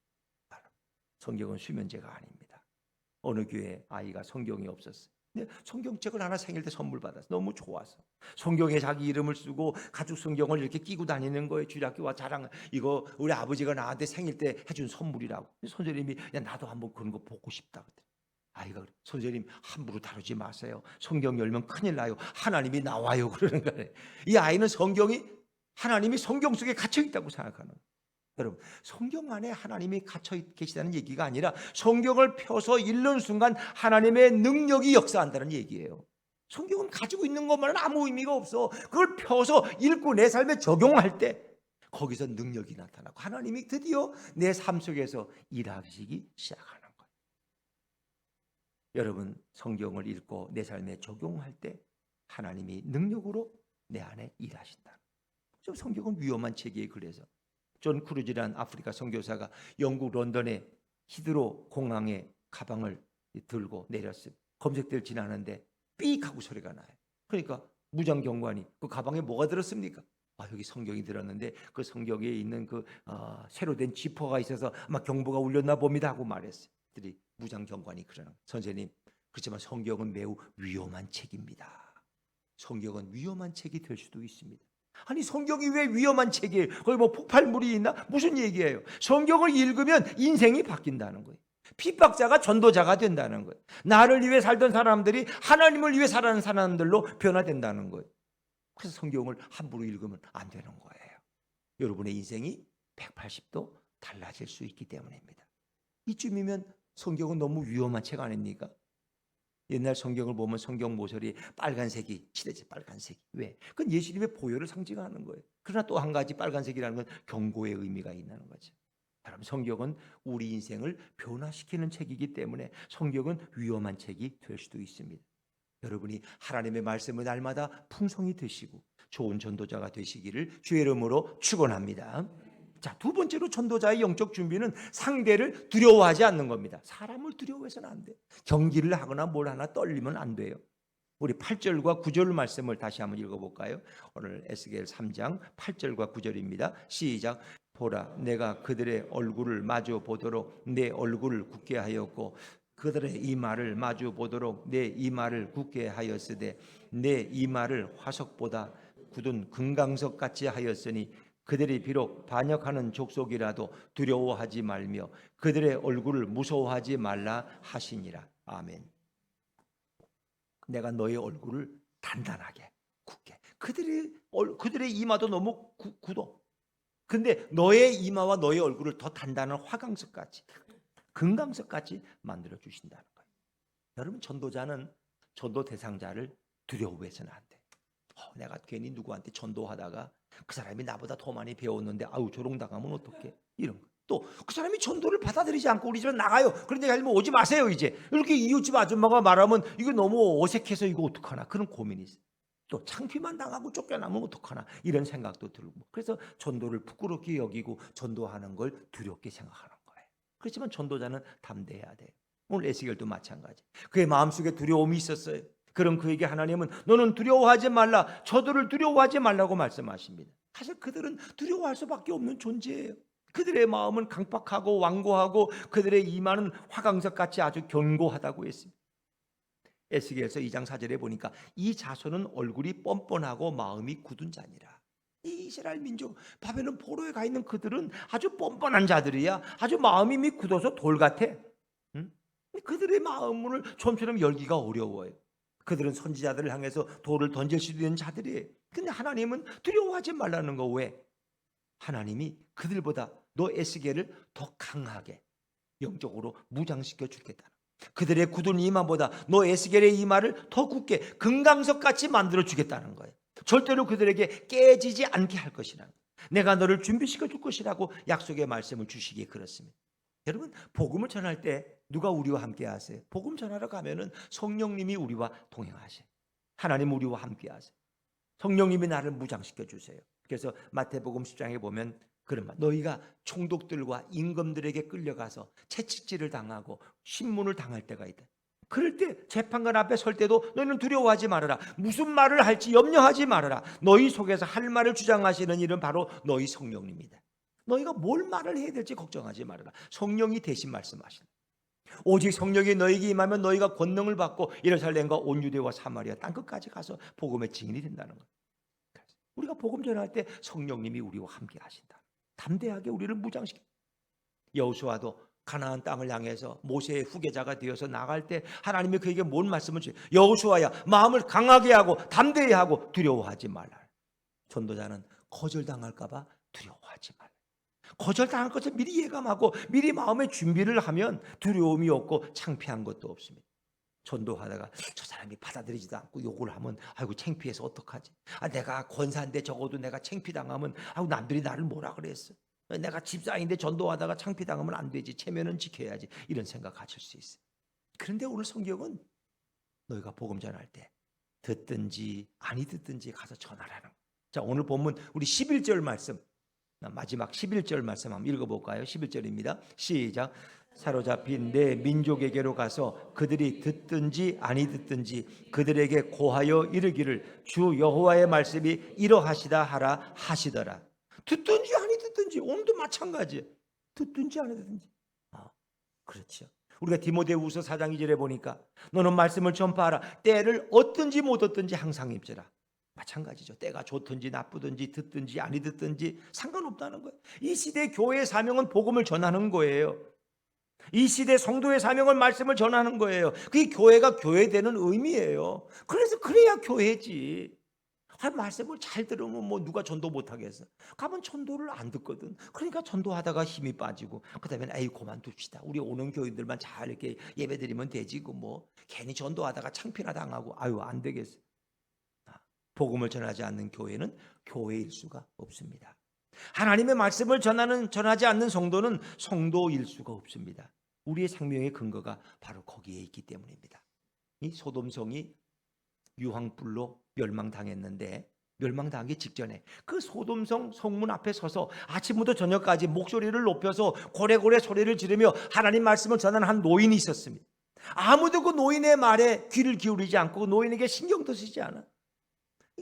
성경은 수면제가 아닙니다. 어느 교회 아이가 성경이 없었어요. 근데 성경책을 하나 생일 때 선물 받았어. 너무 좋아서 성경에 자기 이름을 쓰고 가죽 성경을 이렇게 끼고 다니는 거예요. 주일학교와 자랑. 이거 우리 아버지가 나한테 생일 때 해준 선물이라고. 선생님이 야 나도 한번 그런 거 보고 싶다. 아이가 그래. 선생님 함부로 다루지 마세요. 성경 열면 큰일 나요. 하나님이 나와요. 그러는 거예요. 이 아이는 성경이 하나님이 성경 속에 갇혀 있다고 생각하는 거예요. 여러분 성경 안에 하나님이 갇혀 계시다는 얘기가 아니라 성경을 펴서 읽는 순간 하나님의 능력이 역사한다는 얘기예요. 성경은 가지고 있는 것만은 아무 의미가 없어. 그걸 펴서 읽고 내 삶에 적용할 때 거기서 능력이 나타나고 하나님이 드디어 내 삶 속에서 일하시기 시작하는 거예요. 여러분 성경을 읽고 내 삶에 적용할 때 하나님이 능력으로 내 안에 일하신다. 좀 성경은 위험한 책이에요. 그래서 존 크루즈라는 아프리카 선교사가 영국 런던의 히드로 공항에 가방을 들고 내렸어요. 검색대를 지나는데 삑 하고 소리가 나요. 그러니까 무장경관이 그 가방에 뭐가 들었습니까? 여기 성경이 들었는데 그 성경에 있는 그 새로 된 지퍼가 있어서 아마 경보가 울렸나 봅니다 하고 말했어요. 그들이 무장경관이 그러는 선생님 그렇지만 성경은 매우 위험한 책입니다. 성경은 위험한 책이 될 수도 있습니다. 아니 성경이 왜 위험한 책이에요? 거기 뭐 폭발물이 있나? 무슨 얘기예요? 성경을 읽으면 인생이 바뀐다는 거예요. 핍박자가 전도자가 된다는 거예요. 나를 위해 살던 사람들이 하나님을 위해 살아가는 사람들로 변화된다는 거예요. 그래서 성경을 함부로 읽으면 안 되는 거예요. 여러분의 인생이 180도 달라질 수 있기 때문입니다. 이쯤이면 성경은 너무 위험한 책 아닙니까? 옛날 성경을 보면 성경 모서리 빨간색이 칠해져. 빨간색이 왜? 그건 예수님의 보혈을 상징하는 거예요. 그러나 또 한 가지 빨간색이라는 건 경고의 의미가 있는 거죠. 여러분 성경은 우리 인생을 변화시키는 책이기 때문에 성경은 위험한 책이 될 수도 있습니다. 여러분이 하나님의 말씀을 날마다 풍성히 드시고 좋은 전도자가 되시기를 주의 이름으로 축원합니다. 자, 두 번째로 전도자의 영적 준비는 상대를 두려워하지 않는 겁니다. 사람을 두려워해서는 안 돼. 경기를 하거나 뭘 하나 떨리면 안 돼요. 우리 8절과 9절 말씀을 다시 한번 읽어볼까요? 오늘 에스겔 3장 8절과 9절입니다. 시작. 보라, 내가 그들의 얼굴을 마주 보도록 내 얼굴을 굳게 하였고 그들의 이마를 마주 보도록 내 이마를 굳게 하였으되 내 이마를 화석보다 굳은 금강석 같이 하였으니 그들이 비록 반역하는 족속이라도 두려워하지 말며 그들의 얼굴을 무서워하지 말라 하시니라. 아멘. 내가 너의 얼굴을 단단하게 굳게. 그들의 이마도 너무 굳어. 근데 너의 이마와 너의 얼굴을 더 단단한 화강석같이 금강석같이 만들어 주신다는 거예요. 여러분 전도자는 전도 대상자를 두려워해서는 안 돼. 내가 괜히 누구한테 전도하다가 그 사람이 나보다 더 많이 배웠는데 조롱당하면 어떡해? 이런 거. 또 그 사람이 전도를 받아들이지 않고 우리 집에 나가요. 그런데 알면 오지 마세요 이제. 이렇게 이웃집 아줌마가 말하면 이거 너무 어색해서 이거 어떡하나 그런 고민이 있어요. 또 창피만 당하고 쫓겨나면 어떡하나 이런 생각도 들고. 그래서 전도를 부끄럽게 여기고 전도하는 걸 두렵게 생각하는 거예요. 그렇지만 전도자는 담대해야 돼요. 오늘 에스겔도 마찬가지. 그의 마음속에 두려움이 있었어요. 그럼 그에게 하나님은 너는 두려워하지 말라, 저들을 두려워하지 말라고 말씀하십니다. 사실 그들은 두려워할 수밖에 없는 존재예요. 그들의 마음은 강팍하고 완고하고 그들의 이마는 화강석같이 아주 견고하다고 했습니다. 에스겔서 2장 4절에 보니까 이 자손은 얼굴이 뻔뻔하고 마음이 굳은 자니라. 이 이스라엘 민족, 바벨론 포로에 가 있는 그들은 아주 뻔뻔한 자들이야. 아주 마음이 굳어서 돌 같아. 응? 그들의 마음을 좀처럼 열기가 어려워요. 그들은 선지자들을 향해서 돌을 던질 수 있는 자들이에요. 근데 하나님은 두려워하지 말라는 거. 왜? 하나님이 그들보다 너 에스겔을 더 강하게 영적으로 무장시켜 주겠다. 그들의 굳은 이마보다 너 에스겔의 이마를 더 굳게 금강석같이 만들어 주겠다는 거예요. 절대로 그들에게 깨지지 않게 할 것이라. 내가 너를 준비시켜 줄 것이라고 약속의 말씀을 주시기에 그렇습니다. 여러분, 복음을 전할 때 누가 우리와 함께 하세요? 복음 전하러 가면은 성령님이 우리와 동행하세요. 하나님 우리와 함께 하세요. 성령님이 나를 무장시켜 주세요. 그래서 마태복음 10장에 보면 그런 말, 너희가 총독들과 임금들에게 끌려가서 채찍질을 당하고 신문을 당할 때가 있다. 그럴 때 재판관 앞에 설 때도 너희는 두려워하지 말아라. 무슨 말을 할지 염려하지 말아라. 너희 속에서 할 말을 주장하시는 일은 바로 너희 성령님이다. 너희가 뭘 말을 해야 될지 걱정하지 말아라. 성령이 대신 말씀하신다. 오직 성령이 너희에게 임하면 너희가 권능을 받고 예루살렘과 온 유대와 사마리아 땅끝까지 가서 복음의 증인이 된다는 거예요. 우리가 복음 전할 때 성령님이 우리와 함께 하신다. 담대하게 우리를 무장시켜. 여호수아도 가나안 땅을 향해서 모세의 후계자가 되어서 나갈 때 하나님이 그에게 뭔 말씀을 주세요? 여호수아야, 마음을 강하게 하고 담대히 하고 두려워하지 말라. 전도자는 거절당할까 봐 두려워하지 말라. 거절당할 것을 미리 예감하고 미리 마음의 준비를 하면 두려움이 없고 창피한 것도 없습니다. 전도하다가 저 사람이 받아들이지도 않고 욕을 하면 아이고 창피해서 어떡하지? 내가 권사인데 적어도 내가 창피당하면 아이고 남들이 나를 뭐라 그랬어? 내가 집사인데 전도하다가 창피당하면 안 되지. 체면은 지켜야지. 이런 생각하실 수 있어요. 그런데 오늘 성경은 너희가 복음 전할 때 듣든지 아니 듣든지 가서 전하라는 거예요. 자, 오늘 본문 우리 11절 말씀, 마지막 11절 말씀 한번 읽어볼까요? 11절입니다. 시작. 사로잡힌 내 민족에게로 가서 그들이 듣든지 아니 듣든지 그들에게 고하여 이르기를 주 여호와의 말씀이 이러하시다 하라 하시더라. 듣든지 아니 듣든지 오늘도 마찬가지예요. 듣든지 아니 듣든지. 그렇죠. 우리가 디모데후서 4장 2절에 보니까 너는 말씀을 전파하라. 때를 얻든지 못 얻든지 항상 입지라. 마찬가지죠. 때가 좋든지 나쁘든지 듣든지 아니 듣든지 상관없다는 거예요. 이 시대 교회의 사명은 복음을 전하는 거예요. 이 시대 성도의 사명은 말씀을 전하는 거예요. 그게 교회가 교회되는 의미예요. 그래서 그래야 교회지. 말씀을 잘 들으면 뭐 누가 전도 못하겠어. 가면 전도를 안 듣거든. 그러니까 전도하다가 힘이 빠지고 그다음에 에이 그만둡시다. 우리 오는 교인들만 잘 이렇게 예배드리면 되지. 뭐 괜히 전도하다가 창피나 당하고 아유 안 되겠어. 복음을 전하지 않는 교회는 교회일 수가 없습니다. 하나님의 말씀을 전하지 않는 성도는 성도일 수가 없습니다. 우리의 생명의 근거가 바로 거기에 있기 때문입니다. 이 소돔성이 유황불로 멸망당했는데 멸망당하기 직전에 그 소돔성 성문 앞에 서서 아침부터 저녁까지 목소리를 높여서 고래고래 소리를 지르며 하나님 말씀을 전하는 한 노인이 있었습니다. 아무도 그 노인의 말에 귀를 기울이지 않고 그 노인에게 신경도 쓰지 않아.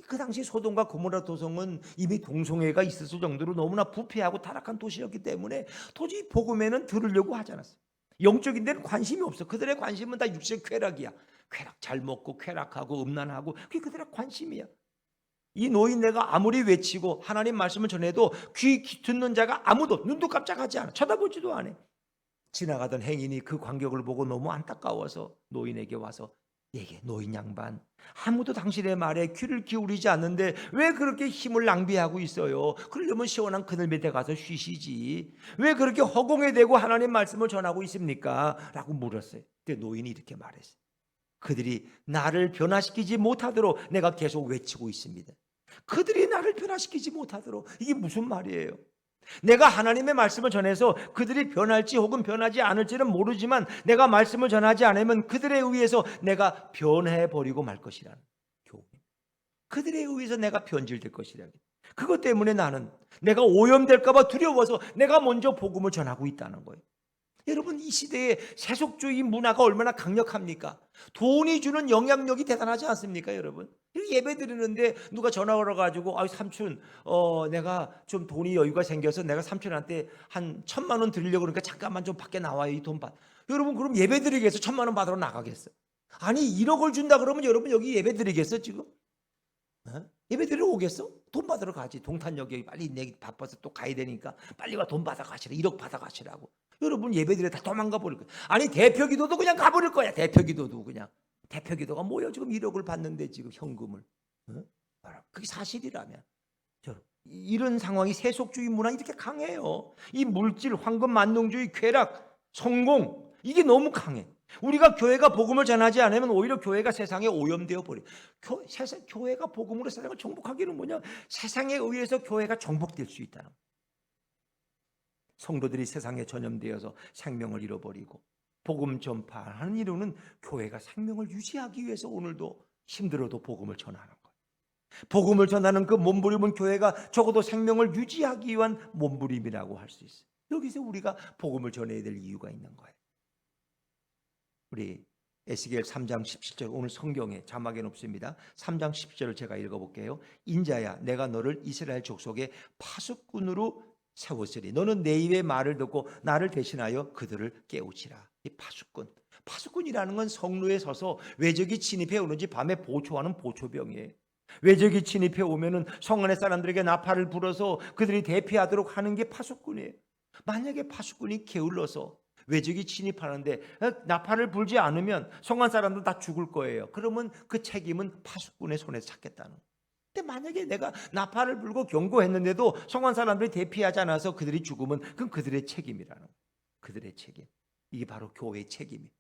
그 당시 소돔과 고모라 도성은 이미 동성애가 있었을 정도로 너무나 부패하고 타락한 도시였기 때문에 도저히 복음에는 들으려고 하지 않았어요. 영적인 데는 관심이 없어. 그들의 관심은 다 육신의 쾌락이야. 쾌락 잘 먹고 쾌락하고 음란하고 그게 그들의 관심이야. 이 노인네가 아무리 외치고 하나님 말씀을 전해도 귀 듣는 자가 아무도 눈도 깜짝하지 않아. 쳐다보지도 않아. 지나가던 행인이 그 광경을 보고 너무 안타까워서 노인에게 와서 얘기해. 노인 양반, 아무도 당신의 말에 귀를 기울이지 않는데 왜 그렇게 힘을 낭비하고 있어요? 그러려면 시원한 그늘 밑에 가서 쉬시지. 왜 그렇게 허공에 대고 하나님 말씀을 전하고 있습니까? 라고 물었어요. 근데 노인이 이렇게 말했어요. 그들이 나를 변화시키지 못하도록 내가 계속 외치고 있습니다. 그들이 나를 변화시키지 못하도록. 이게 무슨 말이에요? 내가 하나님의 말씀을 전해서 그들이 변할지 혹은 변하지 않을지는 모르지만 내가 말씀을 전하지 않으면 그들에 의해서 내가 변해버리고 말 것이라는 교훈. 그들에 의해서 내가 변질될 것이라는. 그것 때문에 나는 내가 오염될까 봐 두려워서 내가 먼저 복음을 전하고 있다는 거예요. 여러분, 이 시대의 세속주의 문화가 얼마나 강력합니까? 돈이 주는 영향력이 대단하지 않습니까, 여러분? 예배 드리는데 누가 전화 걸어가지고, 아, 삼촌, 내가 좀 돈이 여유가 생겨서 내가 삼촌한테 한 1,000만 원 드리려고 그러니까 잠깐만 좀 밖에 나와요, 이 돈 받. 여러분, 그럼 예배 드리기 위해서 1,000만 원 받으러 나가겠어요? 아니, 1억을 준다 그러면 여러분 여기 예배 드리겠어, 지금? 예배 드리러 오겠어? 돈 받으러 가지. 동탄역에 빨리 내기 바빠서 또 가야 되니까 빨리 와, 돈 받아 가시라. 1억 받아 가시라고. 여러분, 예배 드리러 다 도망가 버릴 거야. 아니, 대표 기도도 그냥 가버릴 거야. 대표 기도도 그냥. 대표 기도가 뭐야? 지금 1억을 받는데 지금 현금을. 그게 사실이라면. 이런 상황이 세속주의 문화 이렇게 강해요. 이 물질, 황금 만능주의, 쾌락, 성공, 이게 너무 강해. 우리가 교회가 복음을 전하지 않으면 오히려 교회가 세상에 오염되어 버려. 교회가 복음으로 세상을 정복하기는 뭐냐? 세상에 의해서 교회가 정복될 수 있다는 거예요. 성도들이 세상에 전염되어서 생명을 잃어버리고, 복음 전파하는 이유는 교회가 생명을 유지하기 위해서 오늘도 힘들어도 복음을 전하는 거예요. 복음을 전하는 그 몸부림은 교회가 적어도 생명을 유지하기 위한 몸부림이라고 할 수 있어요. 여기서 우리가 복음을 전해야 될 이유가 있는 거예요. 우리 에스겔 3장 17절, 오늘 성경에 자막에는 없습니다. 3장 17절을 제가 읽어볼게요. 인자야, 내가 너를 이스라엘 족속의 파수꾼으로 세웠으리. 너는 내 입의 말을 듣고 나를 대신하여 그들을 깨우치라. 이 파수꾼이라는 건 성로에 서서 외적이 침입해 오는지 밤에 보초하는 보초병이에요. 외적이 침입해 오면은 성 안의 사람들에게 나팔을 불어서 그들이 대피하도록 하는 게 파수꾼이에요. 만약에 파수꾼이 게을러서 외적이 침입하는데 나팔을 불지 않으면 성안 사람들 다 죽을 거예요. 그러면 그 책임은 파수꾼의 손에서 찾겠다는 거예요. 근데 만약에 내가 나팔을 불고 경고했는데도 성안 사람들이 대피하지 않아서 그들이 죽으면 그건 그들의 책임이라는 거예요. 그들의 책임. 이게 바로 교회의 책임이에요.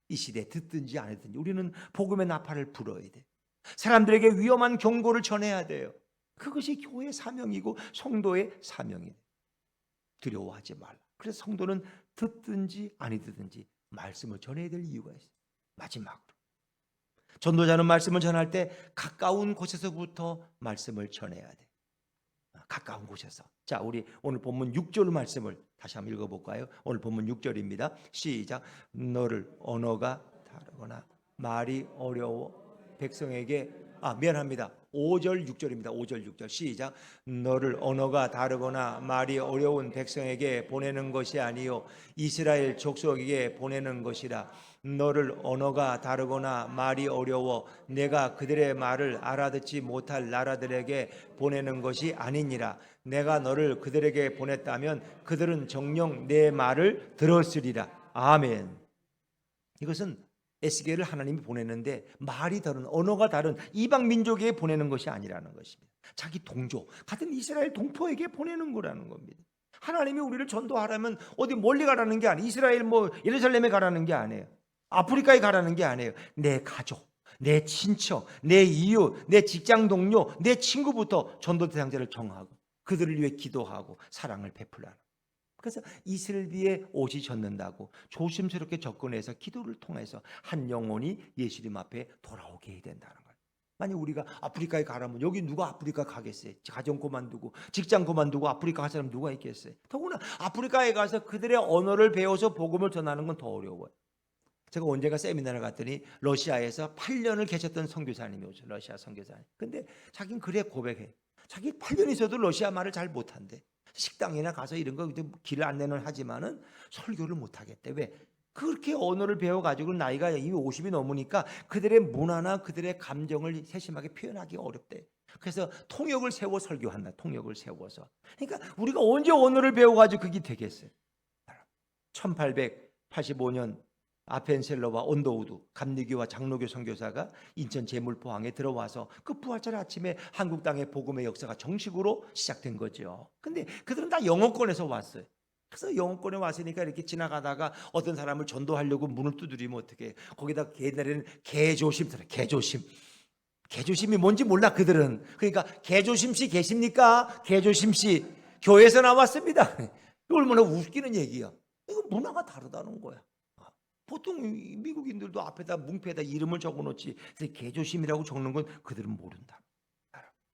이 시대에 듣든지 안 듣든지 우리는 복음의 나팔을 불어야 돼. 사람들에게 위험한 경고를 전해야 돼요. 그것이 교회의 사명이고 성도의 사명이에요. 두려워하지 말라. 그래서 성도는 듣든지 아니 듣든지 말씀을 전해야 될 이유가 있어요. 마지막으로 전도자는 말씀을 전할 때 가까운 곳에서부터 말씀을 전해야 돼. 가까운 곳에서. 자, 우리 오늘 본문 6절 말씀을 다시 한번 읽어볼까요? 오늘 본문 6절입니다. 시작. 너를 언어가 다르거나 말이 어려워 백성에게 미안합니다. 5절 6절입니다. 5절 6절 시작. 너를 언어가 다르거나 말이 어려운 백성에게 보내는 것이 아니요 이스라엘 족속에게 보내는 것이라. 너를 언어가 다르거나 말이 어려워 내가 그들의 말을 알아듣지 못할 나라들에게 보내는 것이 아니니라. 내가 너를 그들에게 보냈다면 그들은 정녕 내 말을 들었으리라. 아멘. 이것은 에스겔을 하나님이 보내는데 말이 다른, 언어가 다른 이방 민족에게 보내는 것이 아니라는 것입니다. 자기 동족 같은 이스라엘 동포에게 보내는 거라는 겁니다. 하나님이 우리를 전도하라면 어디 멀리 가라는 게 아니에요. 이스라엘 예루살렘에 가라는 게 아니에요. 아프리카에 가라는 게 아니에요. 내 가족, 내 친척, 내 이웃, 내 직장 동료, 내 친구부터 전도 대상자를 정하고 그들을 위해 기도하고 사랑을 베풀라는. 그래서 이슬비에 옷이 젖는다고 조심스럽게 접근해서 기도를 통해서 한 영혼이 예수님 앞에 돌아오게 해야 된다는 거예요. 만약 우리가 아프리카에 가라면 여기 누가 아프리카 가겠어요? 가정 그만두고 직장 그만두고 아프리카 갈 사람 누가 있겠어요? 더구나 아프리카에 가서 그들의 언어를 배워서 복음을 전하는 건 더 어려워요. 제가 언젠가 세미나를 갔더니 러시아에서 8년을 계셨던 선교사님이 오죠. 러시아 선교사님. 근데 자기는 그래 고백해. 자기 8년 있어도 러시아 말을 잘 못한대. 식당이나 가서 이런 거 길 안내는 하지만은 설교를 못 하겠대. 왜? 그렇게 언어를 배워가지고 나이가 이미 50이 넘으니까 그들의 문화나 그들의 감정을 세심하게 표현하기 어렵대. 그래서 통역을 세워 설교한다. 통역을 세워서. 그러니까 우리가 언제 언어를 배워가지고 그게 되겠어요? 1885년 아펜셀러와 온도우드 감리교와 장로교 선교사가 인천 제물포항에 들어와서 그 부활절 아침에 한국 땅의 복음의 역사가 정식으로 시작된 거죠. 근데 그들은 다 영어권에서 왔어요. 그래서 영어권에 왔으니까 이렇게 지나가다가 어떤 사람을 전도하려고 문을 두드리면 어떻게? 거기다 걔네는 개조심이 뭔지 몰라 그들은. 그러니까 개조심씨 계십니까? 개조심씨 교회에서 나왔습니다. 이거 얼마나 웃기는 얘기야. 이거 문화가 다르다는 거야. 보통 미국인들도 앞에다 뭉패에다 이름을 적어놓지 개조심이라고 적는 건 그들은 모른다.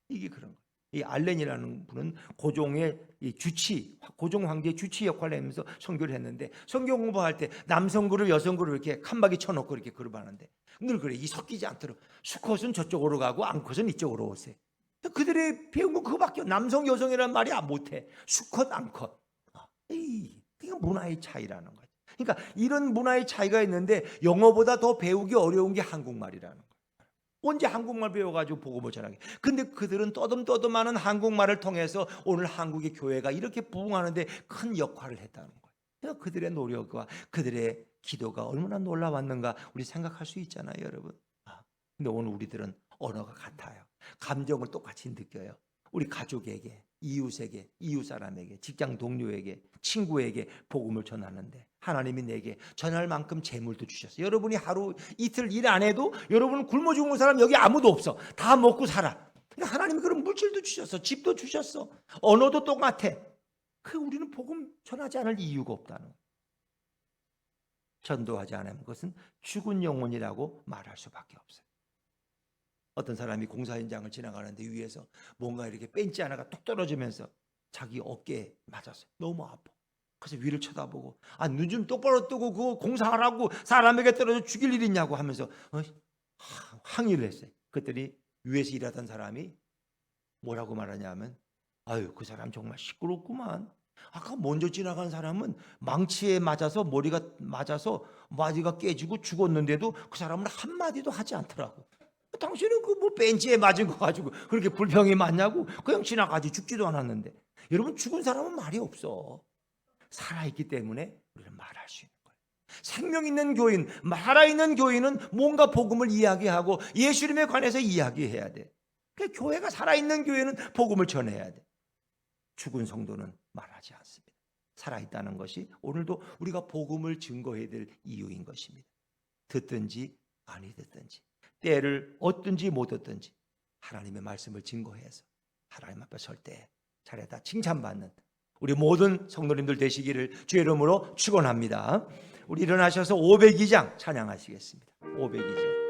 이게 그런 거예요. 이 알렌이라는 분은 고종의 이 주치, 고종 황제의 주치 역할을 하면서 선교를 했는데, 선교 공부할 때 남성 그룹, 여성 그룹 이렇게 칸막이 쳐놓고 이렇게 그룹하는데 늘 그래. 이 섞이지 않도록 수컷은 저쪽으로 가고 암컷은 이쪽으로 오세요. 그들의 배운 건 그거밖에, 남성 여성이라는 말이 못해. 수컷 암컷. 이게 문화의 차이라는 거죠. 그러니까 이런 문화의 차이가 있는데 영어보다 더 배우기 어려운 게 한국말이라는 거예요. 언제 한국말 배워가지고 복음을 전하게. 근데 그들은 떠듬떠듬하는 한국말을 통해서 오늘 한국의 교회가 이렇게 부흥하는데 큰 역할을 했다는 거예요. 그러니까 그들의 노력과 그들의 기도가 얼마나 놀라웠는가 우리 생각할 수 있잖아요, 여러분. 근데 오늘 우리들은 언어가 같아요. 감정을 똑같이 느껴요. 우리 가족에게, 이웃에게, 이웃 사람에게, 직장 동료에게, 친구에게 복음을 전하는데 하나님이 내게 전할 만큼 재물도 주셨어요. 여러분이 하루 이틀 일 안 해도 여러분은 굶어 죽는 사람 여기 아무도 없어. 다 먹고 살아. 그러니까 하나님이 그런 물질도 주셨어. 집도 주셨어. 언어도 똑같아. 그 우리는 복음 전하지 않을 이유가 없다는 거예요. 전도하지 않으면 그것은 죽은 영혼이라고 말할 수밖에 없어요. 어떤 사람이 공사 현장을 지나가는데 위에서 뭔가 이렇게 벤치 하나가 뚝 떨어지면서 자기 어깨에 맞았어요. 너무 아파. 그래서 위를 쳐다보고 눈 좀 똑바로 뜨고 그거 공사하라고 사람에게 떨어져 죽일 일 있냐고 하면서 항의를 했어요. 그랬더니 위에서 일하던 사람이 뭐라고 말하냐면 그 사람 정말 시끄럽구만. 아까 먼저 지나간 사람은 망치에 맞아서 머리가 깨지고 죽었는데도 그 사람은 한마디도 하지 않더라고. 당신은 그 뭐 벤치에 맞은 거 가지고 그렇게 불평이 많냐고. 그냥 지나가지 죽지도 않았는데. 여러분, 죽은 사람은 말이 없어. 살아있기 때문에 우리는 말할 수 있는 거예요. 생명 있는 교인, 살아있는 교인은 뭔가 복음을 이야기하고 예수님에 관해서 이야기해야 돼. 그러니까 교회가 살아있는 교회는 복음을 전해야 돼. 죽은 성도는 말하지 않습니다. 살아있다는 것이 오늘도 우리가 복음을 증거해야 될 이유인 것입니다. 듣든지 아니 듣든지, 때를 얻든지 못 얻든지 하나님의 말씀을 증거해서 하나님 앞에 설 때 잘했다 칭찬받는 우리 모든 성도님들 되시기를 주의 이름으로 축원합니다. 우리 일어나셔서 502장 찬양하시겠습니다. 502장.